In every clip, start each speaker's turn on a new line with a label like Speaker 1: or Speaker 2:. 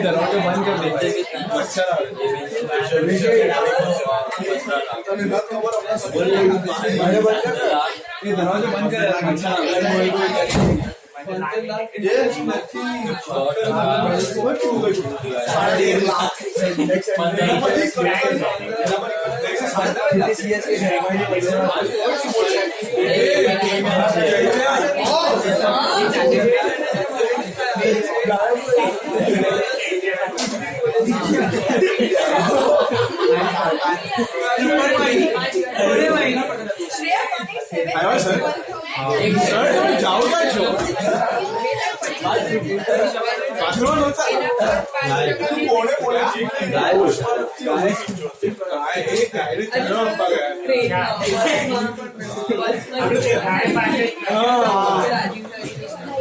Speaker 1: दरवाजा बंद कर देते अच्छा दरवाजा बंद कर अच्छा जाओ काय शो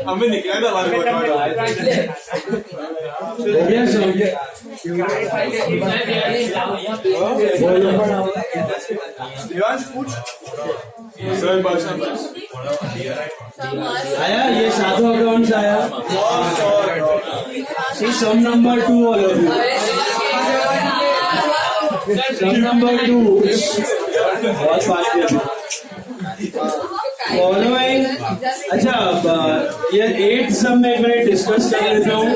Speaker 1: हमें निकला था
Speaker 2: आया ये साधु अकाउंट आया sum number 2 all of you sum number 2 बहुत फास्ट फॉलोइंग अच्छा ये 8 सम में एक मिनट डिस्कस कर लेता हूँ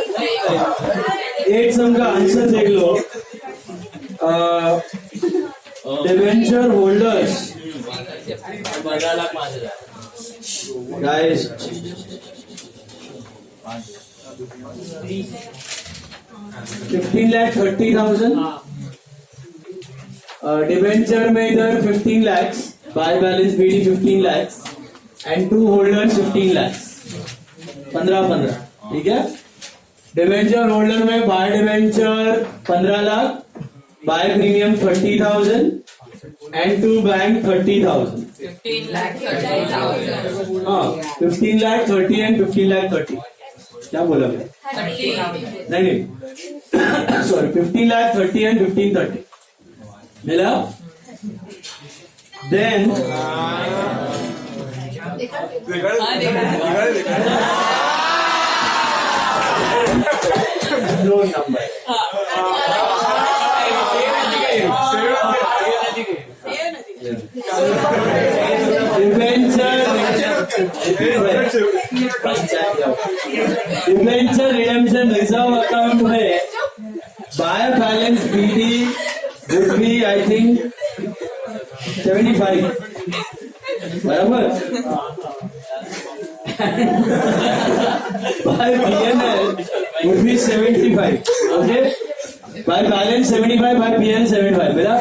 Speaker 2: 8 सम का आंसर देख लो डिवेंचर होल्डर्स guys 15,30,000 डिवेंचर में इधर 15 lakhs bye balance BD 15 lakhs and 2 holders 15 lakhs 15 ठीक है डिवेंचर होल्डर में by debenture 15 lakh by premium 30,000 and 2 bank 30,000
Speaker 3: 15 lakh 30,000
Speaker 2: हाँ 15 lakh 30 and 15 lakh 30 क्या बोला मैं नहीं सॉरी 15 lakh 30 and 15 30 मिला then no number debenture redemption reserve account में by balance BD would be I think 75 बराबर by PNL would be 75 okay by balance 75 by PNL 75 मिला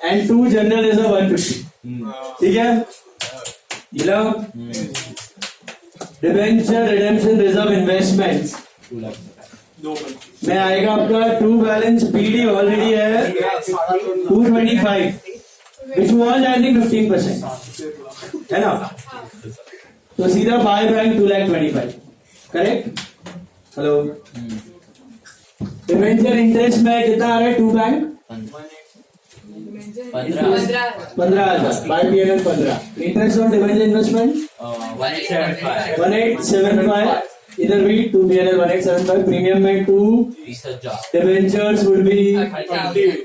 Speaker 2: and 2 general reserve 150 ठीक है डिवेंचर रिडेम्पशन रिजर्व इन्वेस्टमेंट्स में आएगा आपका 2 balance BD already है 225 which was I think 15% है ना तो सीधा by bank 2,25,000 correct hello debenture interest में कितना आ रहा है 2 bank 15,000 by PNL 15 interest on debenture investment 1875 इधर भी 2 PNL 1875 प्रीमियम में 2 debentures would be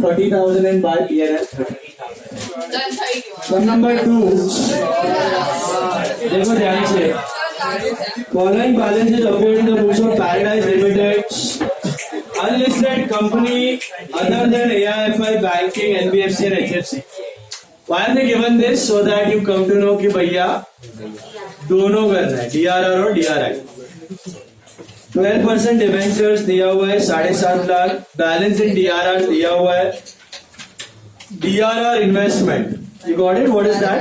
Speaker 2: 30,000 and by PNL 30,000 नंबर 2 देखो ध्यान से following balances appear in the books of Paradise Limited unlisted company other than AIFI banking NBFC and HFC why are they given this so that you come to know कि भैया दोनों करना है DRR और DRI 12% डिवेंचर्स दिया हुआ है 7.5 lakh balance इन DRR दिया हुआ है DRR investment. You got it? What is that?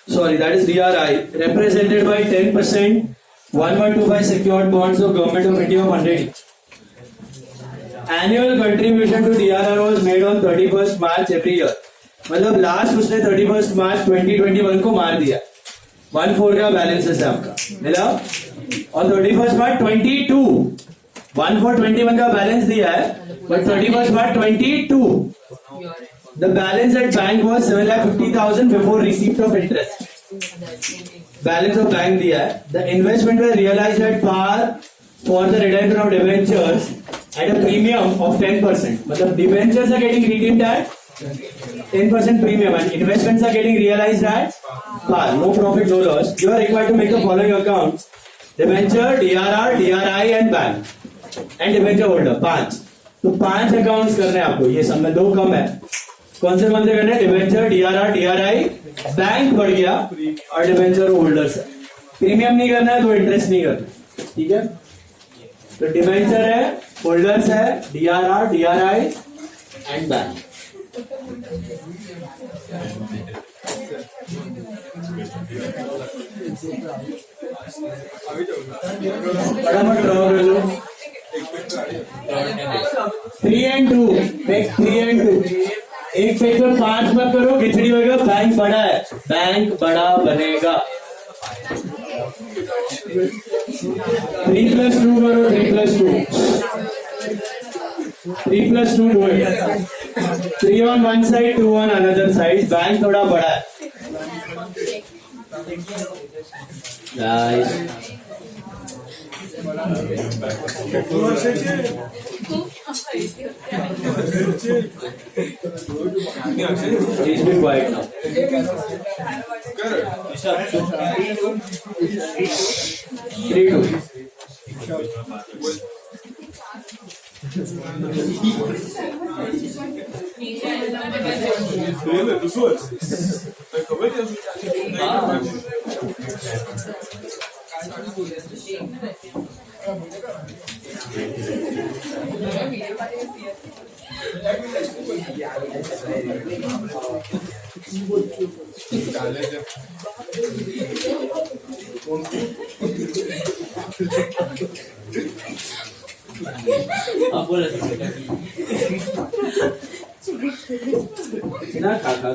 Speaker 2: Sorry, that is DRI, represented by 10%, 1125 secured bonds of Government of India of 100 each. Annual contribution to DRR was made on 31st March every year. मतलब last उसने 31st March 2021 को मार दिया. 1/4 का balance है आपका मिला और 31st March 22 1/4 21 का बैलेंस दिया है but 31st March 22 the balance at bank was 7,50,000 before receipt of interest. Balance of bank दिया है. The investment were realized at par for the redemption of debentures at a premium of 10%. मतलब debentures are getting redeemed at 10% premium and investments are getting realized at par. No profit, no loss. You are required to make the following accounts: debenture, DRR, DRI and bank and debenture holder. 5. तो 5 accounts करने हैं आपको. ये सब में 2 कम है. कौन से करने हैं? डिबेंचर, DRR, DRI, बैंक बढ़ गया और डिबेंचर होल्डर्स है. प्रीमियम नहीं करना है तो इंटरेस्ट नहीं करना. ठीक है. तो डिबेंचर है, होल्डर्स है, DRR, DRI एंड बैंक. फटाफट ड्रॉ कर लो. 3 and 2. Make 3 and 2. एक पेज पर 5 मत करो, खिचड़ी होगा. बैंक बड़ा है, बैंक बड़ा बनेगा. 3 + 2 करो. 3 + 2. 3 + 2 do it. 3 on one side, 2 on another side. Bank थोड़ा बड़ा है. Guys. Please be quiet now. 3-2. आप बोले ना काका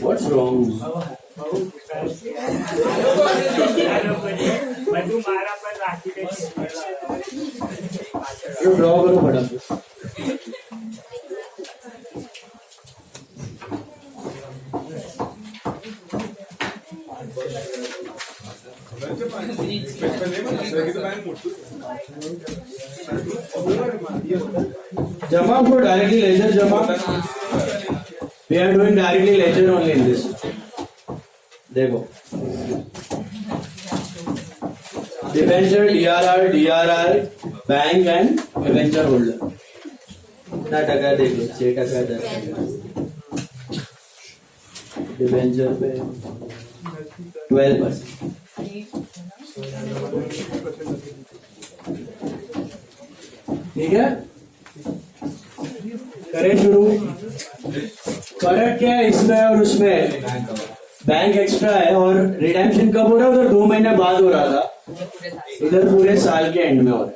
Speaker 2: What's wrong? You draw करो फटाफट. जमा को डायरेक्टली लेजर जमा. We are doing directly ledger only in this. देखो. Debenture, DRR, DRI, bank and debenture holder. कितना टका देख लो. 6 टका 10. Debenture पे 12%. ठीक है. करें शुरू. फर्क क्या है इसमें और उसमें? बैंक एक्स्ट्रा है और रिडेम्पशन कब हो रहा है? उधर 2 महीने बाद हो रहा था, इधर पूरे साल के एंड में हो रहा है.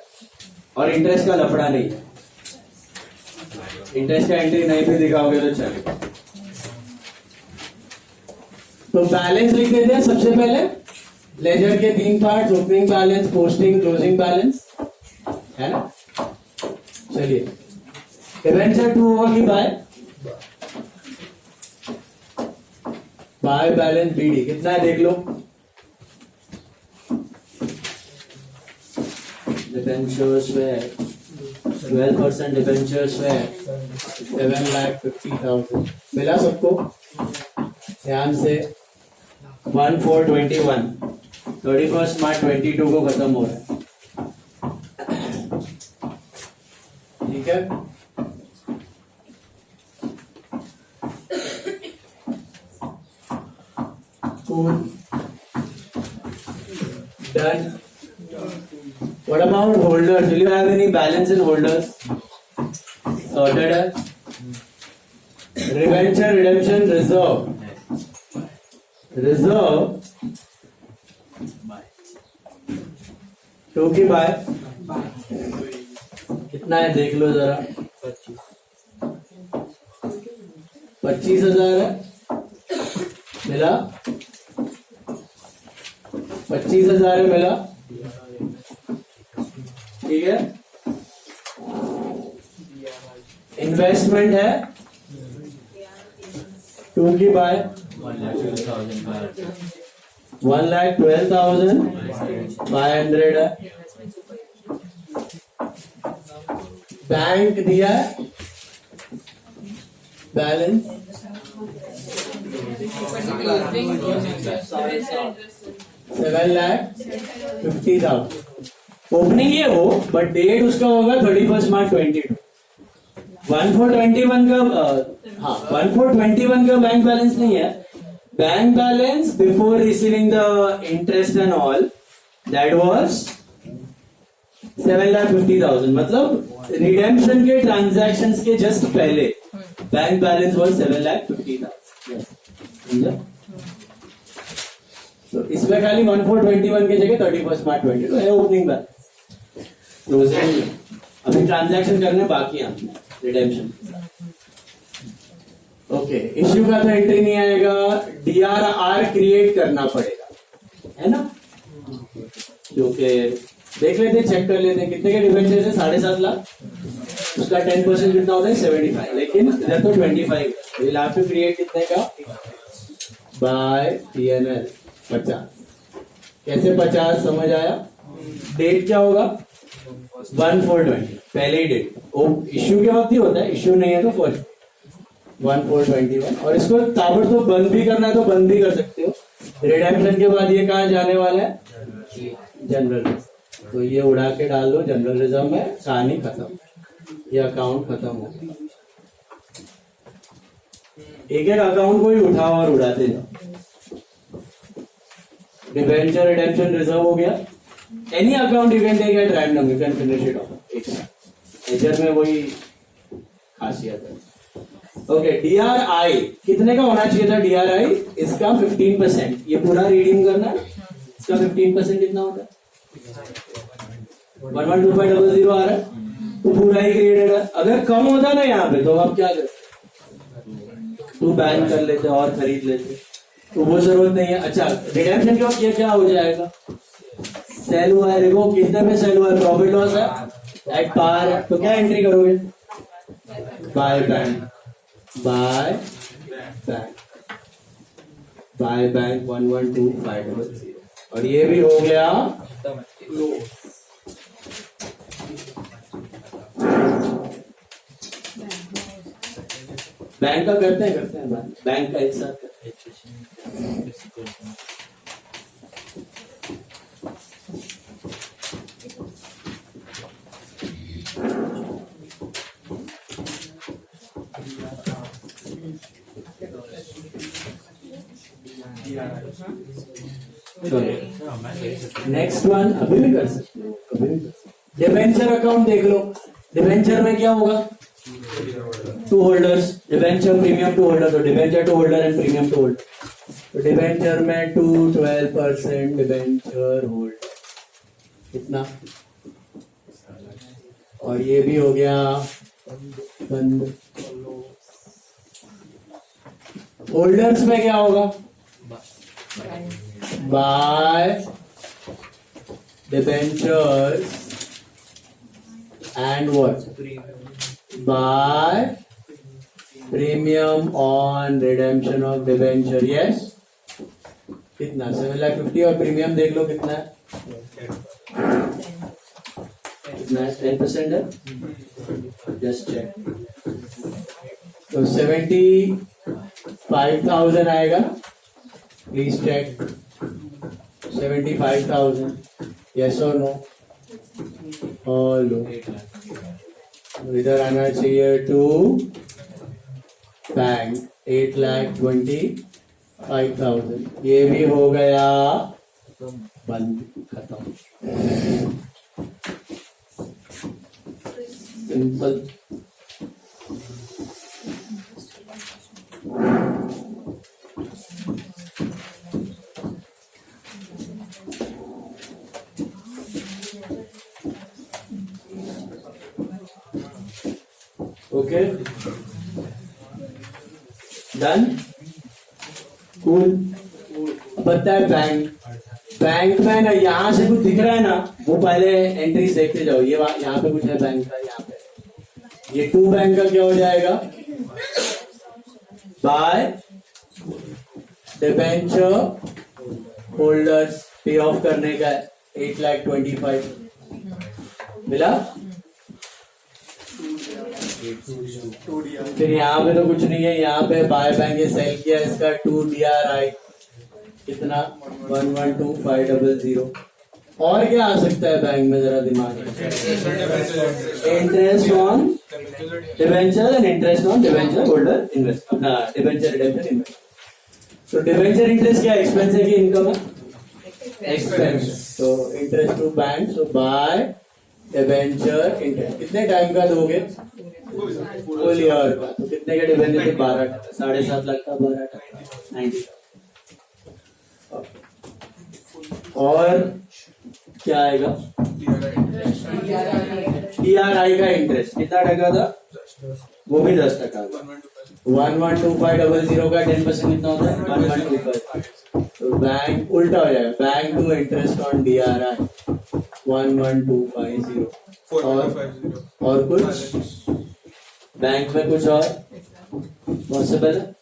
Speaker 2: और इंटरेस्ट का लफड़ा नहीं है. इंटरेस्ट का एंट्री नहीं भी दिखाओगे तो चलेगा. तो बैलेंस लिख देते हैं सबसे पहले. लेजर के 3 part: opening balance, posting, closing balance, है ना. चलिए. डिबेंचर 2 होगा कि बाय बैलेंस बीडी कितना है देख लो. डिबेंचर्स में 12% डिबेंचर्स में 7,50,000 मिला सबको. ध्यान से 1/4/21 31st March 22 को खत्म हो रहा है. ठीक है. Done. What about holders? Will you have any balance in holders? Sorted है. Reventure, redemption, reserve. Reserve. 2 की बाय. कितना है देख लो जरा. 25,000 है. मिला. 25,000 है मिला. ठीक है. इन्वेस्टमेंट है 2 की बाय 1,12,500 है. बैंक दिया है बैलेंस 7,50,000. ओपनिंग ये हो बट डेट उसका होगा 31 मार्च 22. 1421 का 1421 का बैंक बैलेंस नहीं है. Bank balance before receiving the interest and all that was 7,50,000. मतलब रिडेम्पशन के ट्रांजैक्शंस के जस्ट पहले बैंक बैलेंस वाज 7,50,000. तो इसमें खाली 1421 की जगह 31 मार्च 22 है ओपनिंग बैलेंस. अभी ट्रांजैक्शन करने बाकी हैं रिडेम्पशन. ओके. इश्यू का तो एंट्री नहीं आएगा. DRR क्रिएट करना पड़ेगा है ना. जो कि देख लेते चेक कर लेते कितने के डिबेंचर है. 7.5 लाख. उसका 10% कितना होता है 75. लेकिन इधर तो 25. विल हैव टू क्रिएट कितने का बाय PNL 50. कैसे 50 समझ आया. डेट क्या होगा 1/4/20 पहले ही डेट. इश्यू के वक्त ही होता है. इश्यू नहीं है तो फर्स्ट 1/4/21. और इसको ताबड़तोड़ बंद भी करना है तो बंद भी कर सकते हो. रिडेम्पशन के बाद ये कहाँ जाने वाला है जनरल रिजर्व. तो ये उड़ा के डाल दो जनरल रिजर्व में. कहानी खत्म. ये अकाउंट खत्म हो गया. एक एक अकाउंट को ही उठाओ और उड़ाते जाओ. डिबेंचर रिडेम्पशन रिजर्व हो गया. Any account you can take at random. You can finish it off एक साथ. एचआर में वही खासियत है. ओके. DRI कितने का होना चाहिए था. DRI इसका 15%. ये पूरा रीडिंग करना है. इसका 15% कितना होता है 112500 आ रहा है. तो पूरा ही क्रिएटेड है. अगर कम होता ना यहाँ पे तो आप क्या करते. तो बैन कर लेते और खरीद लेते. तो वो जरूरत नहीं है. अच्छा. रिडेम्पशन के वक्त ये क्या हो जाएगा. सेल हुआ है. देखो कितने में सेल हुआ है. प्रॉफिट लॉस है एट पार. तो क्या एंट्री करोगे by bank. By bank. By bank 112,500. और ये भी हो गया बैंक का करते हैं बैंक का एक साथ करते हैं. नेक्स्ट वन अभी भी कर सकते हो. डिबेंचर अकाउंट देख लो. डिबेंचर में क्या होगा 2 होल्डर्स. Debenture premium 2 holder. तो debenture 2 holder and premium 2 holder. तो डिबेंचर में 12% डिबेंचर होल्डर कितना. और ये भी हो गया बंद. होल्डर्स में क्या होगा by debentures and what by premium on redemption of debenture. Yes. कितना 7,50,000. और प्रीमियम देख लो कितना है. कितना है 10% है. Just check. तो 75,000 आएगा. Please check. 75,000. यस और नो. और लो. इधर आना चाहिए टू बैंक 8,25,000. ये भी हो गया बंद. खत्म. सिंपल। Okay, done, cool. पता है बैंक में ना यहाँ से कुछ दिख रहा है ना, वो पहले एंट्रीज देखते जाओ। ये यहाँ पे कुछ है बैंक का, यहाँ पे ये 2 बैंक का क्या हो जाएगा, बाय डिबेंचर होल्डर्स पे ऑफ करने का 8,25,000 मिला। फिर यहाँ पे तो कुछ नहीं है, यहाँ पे बाय बैंक ये सेल किया इसका 2 DRI कितना 112,500। और क्या आ सकता है बैंक में, जरा दिमाग, interest on debenture and interest on debenture holder invest, अपना डिबेंचर रिडेम्पशन इन्वेस्ट। तो डिबेंचर इंटरेस्ट क्या एक्सपेंस है कि इनकम है, एक्सपेंस। तो interest to bank, so by debenture interest कितने टाइम का दोगे, फुल ईयर का। तो कितने का डिबेंचर थे, 12 7.5 लाख का, 12 90। और क्या आएगा, DRI का इंटरेस्ट कितना टका था, वो भी 10% था। 112,500 का 10% कितना होता है, 1125। तो बैंक उल्टा हो जाएगा, bank to interest on DRI 11250। और कुछ बैंक में कुछ और पॉसिबल है,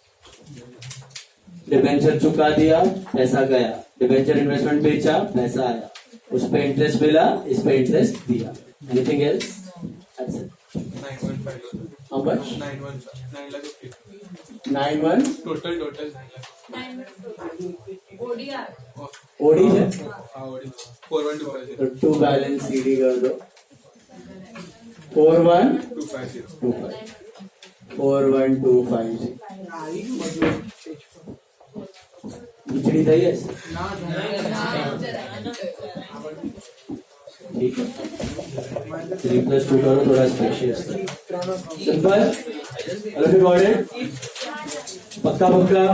Speaker 2: डिबेंचर चुका दिया, पैसा गया, डिबेंचर इन्वेस्टमेंट बेचा, पैसा आया, उस पे इंटरेस्ट मिला, इस पे इंटरेस्ट दिया। Anything else? That's it.
Speaker 1: 915.
Speaker 2: How much?
Speaker 1: 9 lakh.
Speaker 2: 91
Speaker 1: Total 9 lakh.
Speaker 3: ODR.
Speaker 2: OD है,
Speaker 1: हाँ, OD. 4125.
Speaker 2: तो 2 बैलेंस CD कर दो, 4125 4125। बिजली सही है, ठीक है। 3+2 करो, थोड़ा स्पेशियस, सिंपल। पक्का पक्का।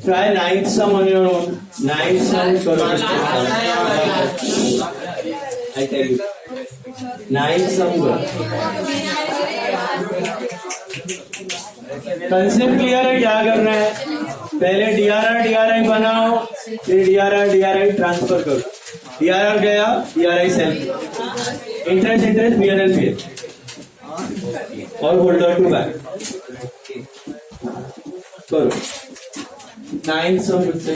Speaker 2: Try 9th sum on your own, 9th sum करो। I tell you 9th sum करो। कंसेप्ट क्लियर है, क्या करना है, पहले DRI बनाओ, फिर DRI ट्रांसफर करो। DRI गया, DRI सेल, इंटरेस्ट BNL और होल्डर टू बैंक करो। 9 सम